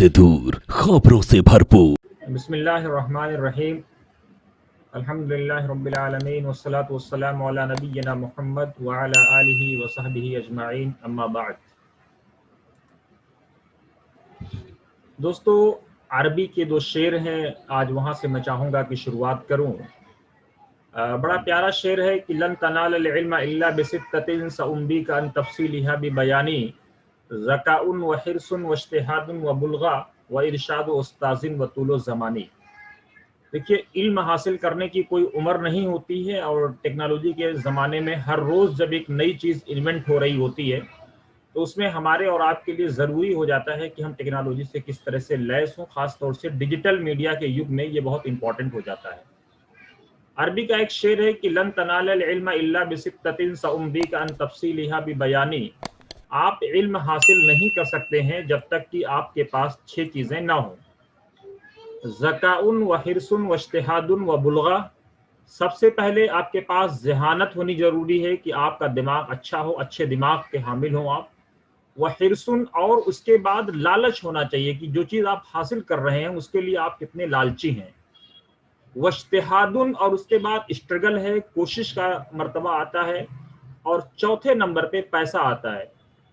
से दूर, खबरों से भरपूर। बिस्मिल्लाहिर्रहमानिर्रहीम। अल्हम्दुलिल्लाहि रब्बिल आलमीन वस्सलातु वस्सलामु अला नबिय्यिना मुहम्मद व अला आलिहि व सहबिहि अजमाइन, अम्मा बाद। दोस्तों, अरबी के दो शेर हैं, आज वहाँ से मैं चाहूँगा कि शुरुआत करूँ। बड़ा प्यारा शेर है कि लन तनालल इल्मा इल्ला बिसित्ततिन सउम्बीका अन तफसीलिहा बिबयानी ज़काउन व हिर्सुन व इज्तिहादुन व बुलगा व इरशादु उस्ताज़िन व तूलो ज़मानी। देखिए, इल्म हासिल करने की कोई उम्र नहीं होती है, और टेक्नोलॉजी के ज़माने में हर रोज़ जब एक नई चीज़ इन्वेंट हो रही होती है तो उसमें हमारे और आपके लिए ज़रूरी हो जाता है कि हम टेक्नोलॉजी से किस तरह से लैस हों। ख़ास तौर से डिजिटल मीडिया के युग में ये बहुत इंपॉर्टेंट हो जाता है। अरबी का एक शेर है कि लन तनालल इल्मा इल्ला बिसित्ततिन सउम्बीका अन तफसीलिहा बिबयानी। आप इल्म हासिल नहीं कर सकते हैं जब तक कि आपके पास 6 चीज़ें ना हों। ज़काउन व हिर्सुन व इज्तिहादुन व बुलगा। सबसे पहले आपके पास ज़हानत होनी ज़रूरी है कि आपका दिमाग अच्छा हो, अच्छे दिमाग के हामिल हों आप। व हिर्सुन, और उसके बाद लालच होना चाहिए कि जो चीज़ आप हासिल कर रहे हैं उसके लिए आप कितने लालची हैं। व इज्तिहादुन, और उसके बाद स्ट्रगल है, कोशिश का मर्तबा आता है। और चौथे नंबर पे पैसा आता है।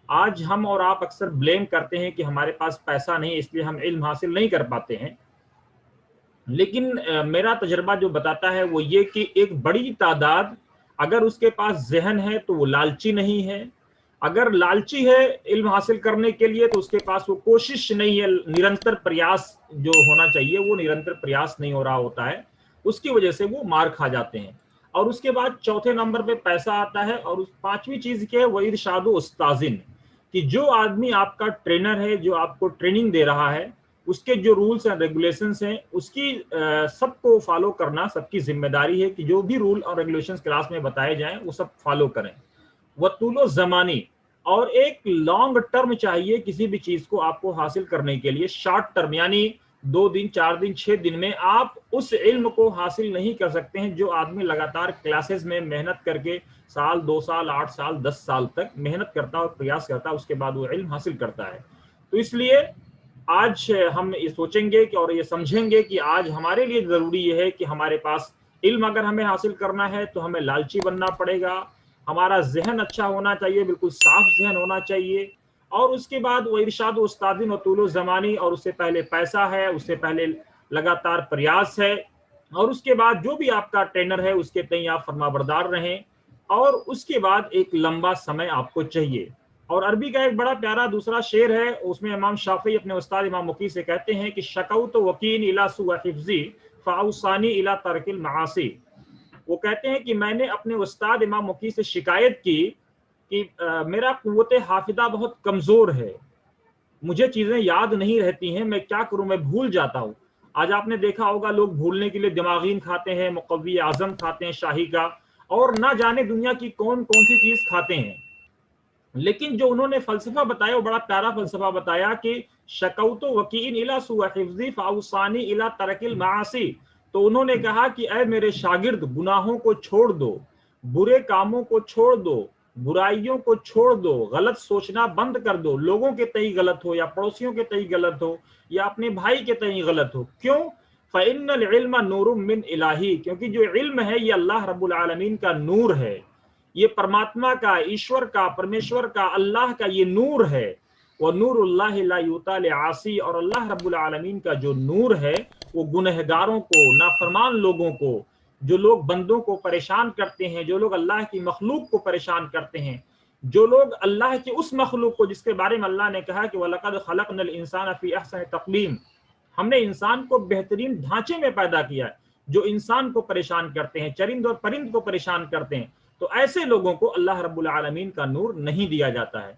आज हम और आप अक्सर ब्लेम करते हैं कि हमारे पास पैसा नहीं, इसलिए हम इल्म हासिल नहीं कर पाते हैं। लेकिन मेरा तजर्बा जो बताता है वो ये कि एक बड़ी तादाद, अगर उसके पास ज़हन है तो वो लालची नहीं है। अगर लालची है इल्म हासिल करने के लिए तो उसके पास वो कोशिश नहीं है, निरंतर प्रयास जो होना चाहिए वो निरंतर प्रयास नहीं हो रहा होता है, उसकी वजह से वो मार खा जाते हैं। और उसके बाद चौथे नंबर पे पैसा आता है। और उस पांचवी चीज़ क्या है, वो इरशादु उस्ताजिन, कि जो आदमी आपका ट्रेनर है, जो आपको ट्रेनिंग दे रहा है, उसके जो रूल्स एंड रेगुलेशंस हैं उसकी सबको फॉलो करना सबकी जिम्मेदारी है कि जो भी रूल और रेगुलेशंस क्लास में बताए जाएं वो सब फॉलो करें। वतूलो ज़मानी, और एक लॉन्ग टर्म चाहिए किसी भी चीज को आपको हासिल करने के लिए। शॉर्ट टर्म यानी 2 दिन, 4 दिन, 6 दिन में आप उस इल्म को हासिल नहीं कर सकते हैं जो आदमी लगातार क्लासेस में मेहनत करके साल, 2 साल, 8 साल, 10 साल तक मेहनत करता है और प्रयास करता है, उसके बाद वो इल्म हासिल करता है। तो इसलिए आज हम ये सोचेंगे कि और ये समझेंगे कि आज हमारे लिए ज़रूरी ये है कि हमारे पास इल्म अगर हमें हासिल करना है तो हमें लालची बनना पड़ेगा। हमारा जहन अच्छा होना चाहिए, बिल्कुल साफ जहन होना चाहिए। और उसके बाद वो इरशाद उस्तादिन व तूलो ज़मानी, और उससे पहले पैसा है, उससे पहले लगातार प्रयास है। और उसके बाद जो भी आपका ट्रेनर है उसके तई आप फरमाबरदार रहें। और उसके बाद एक लंबा समय आपको चाहिए। और अरबी का एक बड़ा प्यारा दूसरा शेर है, उसमें इमाम शाफी अपने उस्ताद इमाम वकी से कहते हैं कि शकौत वकीन इला सुअ हिफ्ज़ी फ़ाउसानी इला तरकिल मआसी। वो कहते हैं कि मैंने अपने उस्ताद इमाम वकी से शिकायत की कि मेरा कुव्वत हाफिदा बहुत कमज़ोर है, मुझे चीज़ें याद नहीं रहती हैं, मैं क्या करूं, मैं भूल जाता हूं। आज आपने देखा होगा लोग भूलने के लिए दिमागीन खाते हैं, मुक़व्वी आज़म खाते हैं शाही का, और ना जाने दुनिया की कौन कौन सी चीज़ खाते हैं। लेकिन जो उन्होंने फलसफा बताया वो बड़ा प्यारा फलसफा बताया कि शकौतो वकीन इला सुअ हिफ्ज़ी फ़ाउसानी इला तरकिल मासी। तो उन्होंने कहा कि ऐ मेरे शागिर्द, गुनाहों को छोड़ दो, बुरे कामों को छोड़ दो, बुराइयों को छोड़ दो, गलत सोचना बंद कर दो। लोगों के तई गलत हो या पड़ोसियों के तई गलत हो या अपने भाई के तई गलत हो। क्यों? फ़इन्नल इल्म नूरुम मिन इलाही, क्योंकि जो इल्म है ये अल्लाह रब्बुल आलमीन का नूर है, ये परमात्मा का, ईश्वर का, परमेश्वर का, अल्लाह का ये नूर है। वह नूरुल्लाहि ला युता लिआसी, और अल्लाह रब्बुल आलमीन का जो नूर है वो गुनहगारों को, नाफरमान लोगों को, जो लोग बंदों को परेशान करते हैं, जो लोग अल्लाह की मखलूक को परेशान करते हैं, जो लोग अल्लाह की उस मखलूक को जिसके बारे में अल्लाह ने कहा कि वलक़द खलक़नल इंसान फी अहसन तक़वीम, हमने इंसान को बेहतरीन ढांचे में पैदा किया है, जो इंसान को परेशान करते हैं, चरिंद और परिंद को परेशान करते हैं, तो ऐसे लोगों को अल्लाह रब्बुल आलमीन का नूर नहीं दिया जाता है।